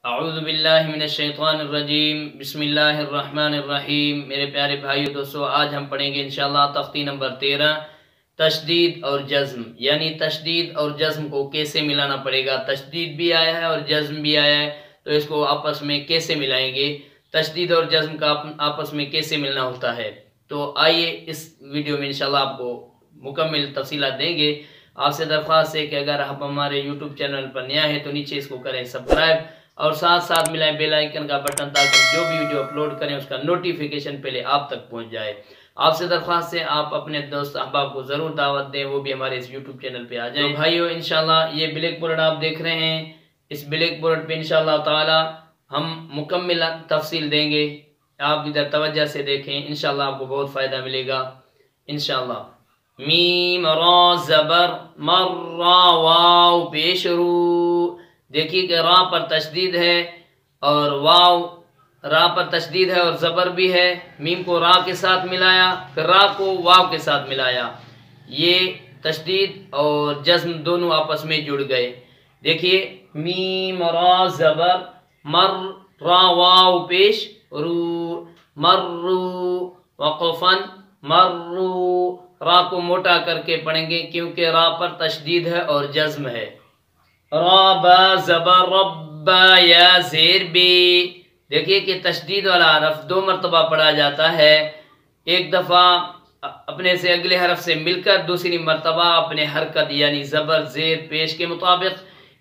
اعوذ باللہ من الشیطان الرجیم بسم اللہ الرحمن الرحیم۔ میرے پیارے بھائیو دوستو، آج ہم پڑھیں گے انشاءاللہ تختی نمبر 13 تشدید اور جزم، یعنی تشدید اور جزم کو کیسے ملانا پڑے گا۔ تشدید بھی آیا ہے اور جزم بھی آیا ہے، تو اس کو آپس میں کیسے ملائیں گے، تشدید اور جزم کا آپس میں کیسے ملنا ہوتا ہے۔ تو آئیے اس ویڈیو میں انشاءاللہ آپ کو مکمل تفصیلات دیں گے۔ آپ سے درخواست ہے کہ اگر آپ ہمارے یوٹیوب چینل پر نیا ہے تو نیچے اس کو کریں سبسکرائب اور ساتھ ساتھ ملائیں بیل آئیکن کا بٹن، تاکہ جو بھی ویڈیو اپلوڈ کریں اس کا نوٹیفیکیشن پہلے آپ تک پہنچ جائے۔ آپ سے درخواست ہے آپ اپنے دوست احباب کو ضرور دعوت دیں، وہ بھی ہمارے اس یوٹیوب چینل پہ آ جائیں۔ تو بھائیو انشاءاللہ یہ بلیک بورڈ آپ دیکھ رہے ہیں، اس بلیک بورڈ پہ انشاءاللہ تعالی ہم مکمل تفصیل دیں گے۔ آپ ادھر توجہ سے دیکھیں، انشاءاللہ آپ کو بہت فائدہ ملے گا انشاءاللہ۔ میم را زبر مر را واو پیش رو، دیکھیے کہ را پر تشدید ہے اور واو را پر تشدید ہے اور زبر بھی ہے۔ میم کو را کے ساتھ ملایا، پھر را کو واو کے ساتھ ملایا، یہ تشدید اور جزم دونوں آپس میں جڑ گئے۔ دیکھیے میم را زبر مر را واو پیش رو، مرو وقفن مرو، را کو موٹا کر کے پڑھیں گے کیونکہ را پر تشدید ہے اور جزم ہے۔ را با زبر ربا یا زیر بی، دیکھیے کہ تشدید والا حرف دو مرتبہ پڑھا جاتا ہے، ایک دفعہ اپنے سے اگلے حرف سے مل کر، دوسری مرتبہ اپنے حرکت یعنی زبر زیر پیش کے مطابق،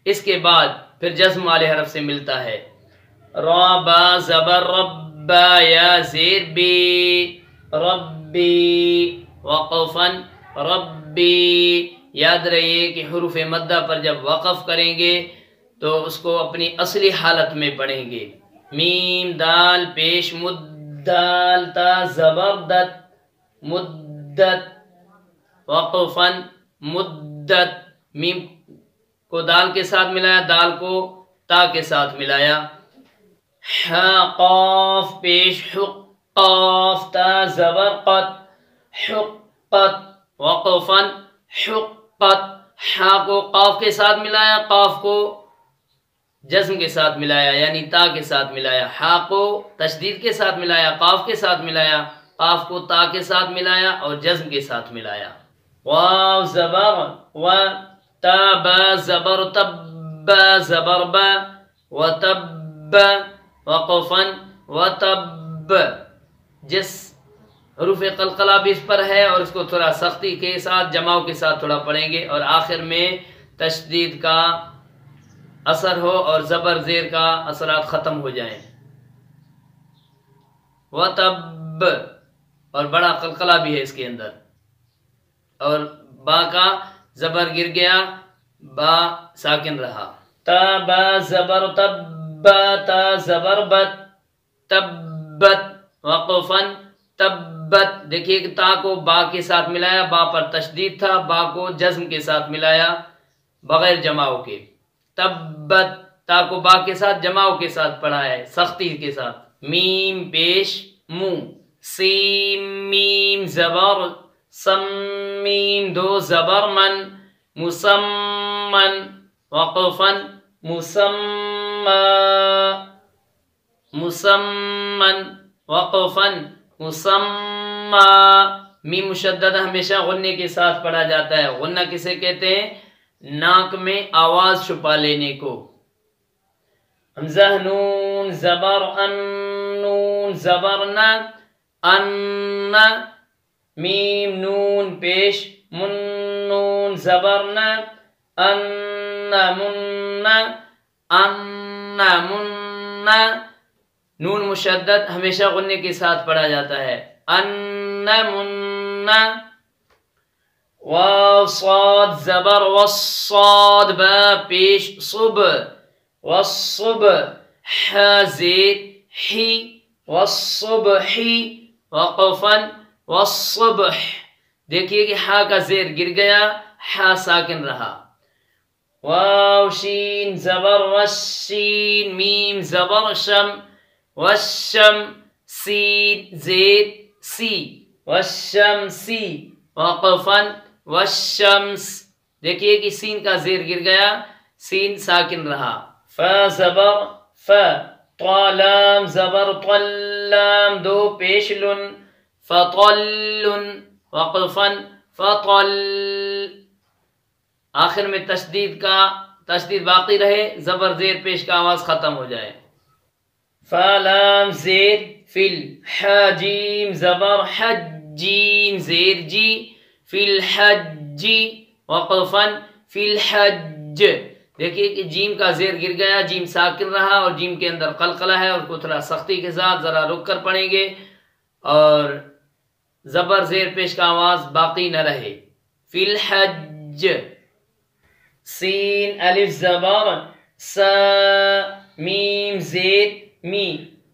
اس کے بعد پھر جزم والے حرف سے ملتا ہے۔ را با زبر ربا یا زیر بی ربی وقفن ربی، یاد رہیے کہ حروف مدہ پر جب وقف کریں گے تو اس کو اپنی اصلی حالت میں پڑھیں گے۔ میم دال پیش مد دال تا زبردت مدت وقفن مدت، میم کو دال کے ساتھ ملایا، دال کو تا کے ساتھ ملایا۔ ہا قاف پیش حق قاف تا زبرقت حقت وقفن حقت، ہا کو قاف کے ساتھ ملایا، قاف کو جزم کے ساتھ ملایا یعنی تا کے ساتھ ملایا، ہا کو تشدید کے ساتھ ملایا، قاف کے ساتھ ملایا، قاف کو تا کے ساتھ ملایا اور جزم کے ساتھ ملایا۔ واو زبر و تا با زبر تب زبر با وتب وقفن وتب، جس حروف قلقلہ بھی اس پر ہے اور اس کو تھوڑا سختی کے ساتھ جماؤ کے ساتھ تھوڑا پڑھیں گے، اور آخر میں تشدید کا اثر ہو اور زبر زیر کا اثرات ختم ہو جائیں۔ وتب، اور بڑا قلقلہ بھی ہے اس کے اندر، اور با کا زبر گر گیا، با ساکن رہا۔ تا با زبر تب تا زبر بت تبت وقفن تبت، دیکھیے کہ تا کو با کے ساتھ ملایا، با پر تشدید تھا، با کو جزم کے ساتھ ملایا بغیر جماؤ کے۔ تبت، تا کو با کے ساتھ جماؤ کے ساتھ پڑھا ہے سختی کے ساتھ۔ میم پیش مو، سیم میم زبر سم میم دو زبر من مسمن وقفن مسمى مسمن وقفن مسمى، میم مشدد ہمیشہ غنے کے ساتھ پڑھا جاتا ہے۔ غنہ کسے کہتے ہیں؟ ناک میں آواز چھپا لینے کو۔ حمزہ نون زبر ان نون زبرنا ان، میم نون پیش من نون زبرنا ان من ان من، نون مشدد ہمیشہ غنے کے ساتھ پڑھا جاتا ہے۔ ان من، واو صاد زبر والصاد با پیش صب والصب، ح زیر حی والصبح وقفن والصبح، دیکھیے کہ ہا کا زیر گر گیا، ہا ساکن رہا۔ واو شین زبر والشین میم زبر شم والشم سین زیر سی والشمسی وقفن والشمس، دیکھیے کہ سین کا زیر گر گیا، سین ساکن رہا۔ فا زبر ف طالام زبر طلام دو پیش لن فطل وقفا فطل. آخر میں تشدید باقی رہے، زبر زیر پیش کا آواز ختم ہو جائے. فلام زیر فل حجیم زبر حجین زیر جی فی الحج وقفا فی الحج. دیکھیے کہ جیم کا زیر گر گیا، جیم ساکن رہا اور جیم کے اندر قلقلہ ہے، اور کو تھوڑا سختی کے ساتھ ذرا رک کر پڑھیں گے اور زبر زیر پیش کا آواز باقی نہ رہے. فی الحج. سین الف زبر سا میم زیر می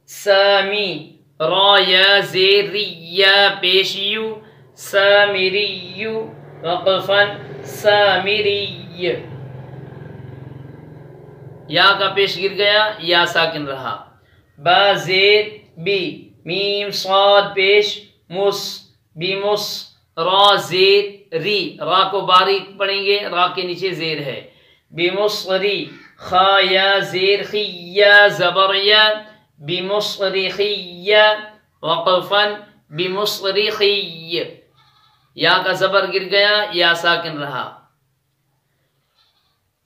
سامی. را یا زیر ری یا پیش یو سامری وقفا سامری. یا کا پیش گر گیا، یا ساکن رہا. با زیر بی میم صاد پیش مس بیمس. را زیر ری، را کو باریک پڑھیں گے، را کے نیچے زیر ہے. بیمصری. خا یا زیر خی یا زبر یا بیمصرخی وقفا بیمصرخی. یا کا زبر گر گیا، یا ساکن رہا.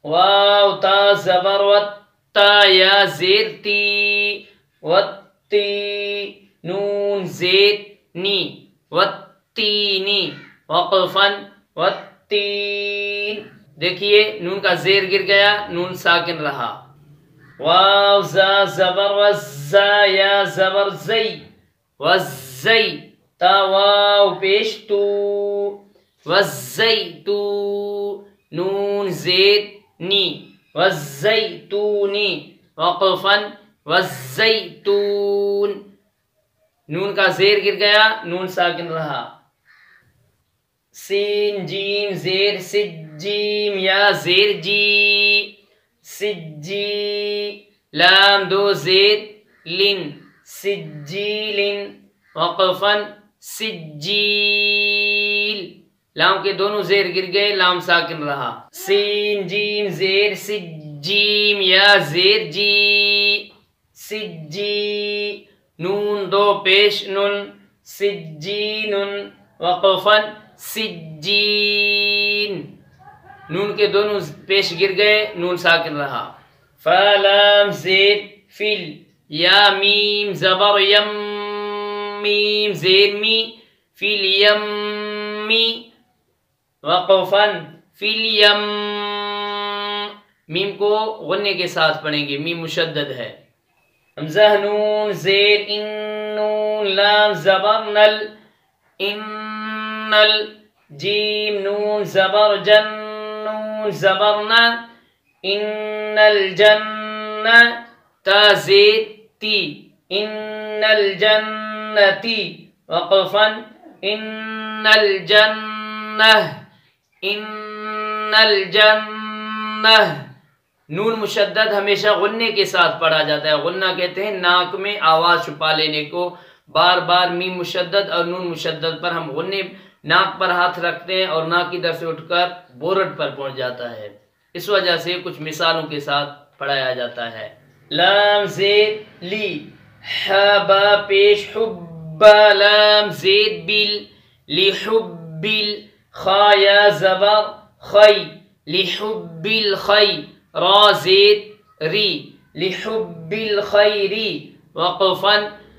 واو تا زبر وتا یا زیر تی وتی. نون زیر نی وتینی وقفا وتین. دیکھیے نون کا زیر گر گیا، نون ساکن رہا. واو زا زبر وزا یا زبر زی وزی. تا واو پیش تو وزی تو. نون زیر نی وزیتونی وقفا وزیتون. نون کا زیر گر گیا، نون ساکن رہا. سین جیم زیر سجیم یا زیر جی سجی. لام دو زیر لن سجیل وقفا سجیل. لام کے دونوں زیر گر گئے، لام ساکن رہا. سین جیم زیر سجیم یا زیر جی سجی. نون دو پیش نن سجین وقفا سجین. نون کے دونوں پیش گر گئے، نون ساکن رہا. فلام زیر فل یا میم زبر یم میم زیر می فل یم می وقفا فی الیم. میم کو غنے کے ساتھ پڑھیں گے، میم مشدد ہے. حمزہ نون زیر ان نون لام زبر نل انل. جیم نون زبر جن نون زبر نا ان الجن. تا زیر تی ان الجنتی وقفا ان الجنہ ان الجنہ. نون مشدد ہمیشہ غنے کے ساتھ پڑھا جاتا ہے. غنہ کہتے ہیں ناک میں آواز چھپا لینے کو. بار بار میم مشدد اور نون مشدد پر ہم غنے ناک پر ہاتھ رکھتے ہیں اور ناک کی طرف سے اٹھ کر بورڈ پر پہنچ جاتا ہے. اس وجہ سے کچھ مثالوں کے ساتھ پڑھایا جاتا ہے. لام زیر لی حبا پیش حبا. لام زیر بل لحبل. خا یا زبر خی لحب الخی. را زیر ری لحب الخیر وقفا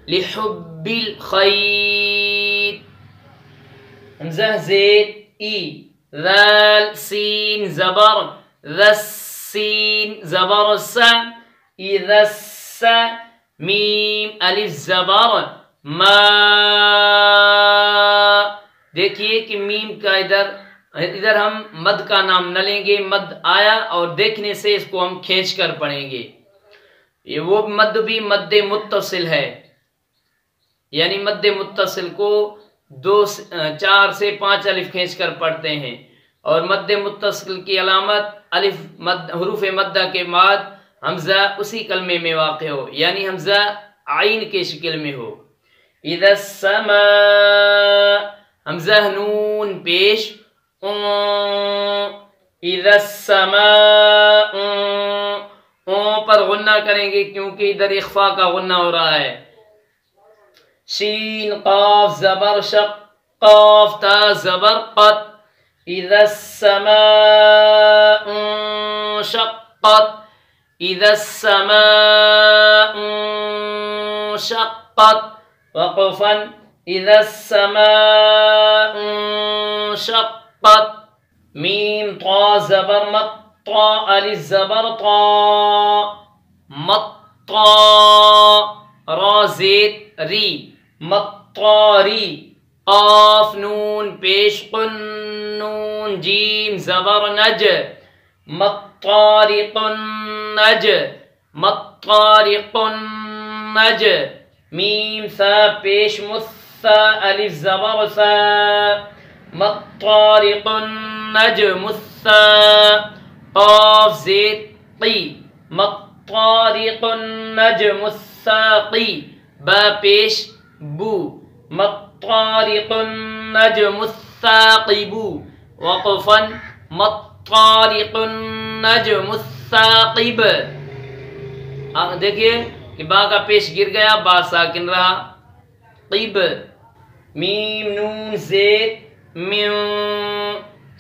لحب الخیر. حمزہ زیر ای. ذال سین زبر ذس سین زبر سا اذا السا. میم الف زبر ما. دیکھیے کہ میم کا ادھر ہم مد کا نام نہ لیں گے. مد آیا اور دیکھنے سے اس کو ہم کھینچ کر پڑھیں گے. یہ وہ مد بھی مد متصل ہے، یعنی مد متصل کو 4 سے 5 الف کھینچ کر پڑھتے ہیں. اور مد متصل کی علامت الف حروف مدہ کے بعد حمزہ اسی کلمے میں واقع ہو، یعنی حمزہ عین کے شکل میں ہو. اذا السماء. حمزہ نون پیش اذا السماء. پر غنہ کریں گے کیونکہ ادھر اخفا کا غنہ ہو رہا ہے. شین قاف زبر شق قاف تا زبر قط. اذا السماء انشقت. اذا السماء انشقت. وقفا اذا السماء انشقت. میم طا زبر مط طا الف زبر طا مطا. را زید ری مطاری. قاف نون پیش قن نون جیم زبر نج مطارق نج مطارق نج. میم ثا پیش مثا الف زبر ثا مطارق نج مثا. قاف زید قی مطارق نج مثاقی. با پیش بو مطارق النجم الثاقب. وقفا مطارق النجم الثاقب. دیکھیے کہ با کا پیش گر گیا، با ساکن رہا. قیب. میم نون زید من.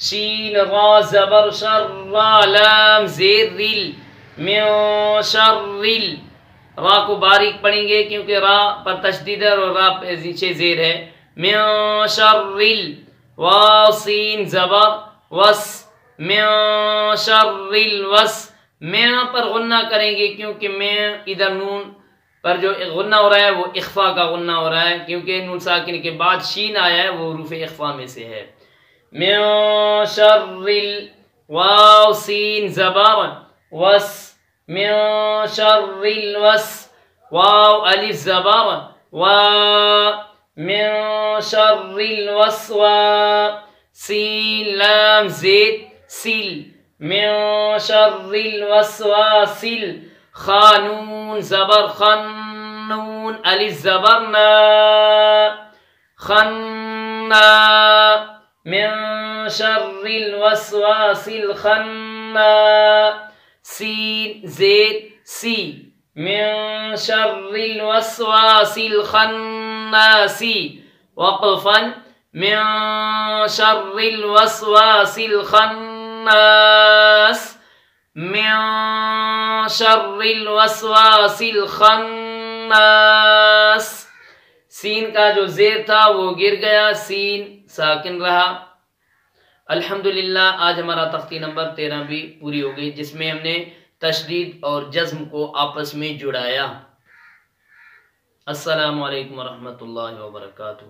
شین را زبر شر را لام زیر ریل من شر ریل. را کو باریک پڑھیں گے کیونکہ را پر تشدید ہے اور را نیچے زیر ہے. من شر ریل. واو سین زبر وس من شر الوس. میں پر غنہ کریں گے کیونکہ میں ادھر نون پر جو غنہ ہو رہا ہے وہ اخفا کا غنہ ہو رہا ہے کیونکہ نون ساکن کے بعد شین آیا ہے وہ حروف اخفا میں سے ہے. من شر واو سین زبر وس من شر الوس. واو الف زبر و من شر الوسواس. سین لام زید سل من شر الوسواس. خانون زبر خن نون الف زبر نا خنا من شر الوسواس الخناس. سین زید سی من شر الوسواس الخناس. وقفا من شر الوسواس الخناس من شر الوسواس الخناس. سین کا جو زیر تھا وہ گر گیا، سین ساکن رہا. الحمدللہ آج ہمارا تختی نمبر 13 بھی پوری ہو گئی جس میں ہم نے تشدید اور جزم کو آپس میں جڑایا. السلام علیکم ورحمۃ اللہ وبرکاتہ.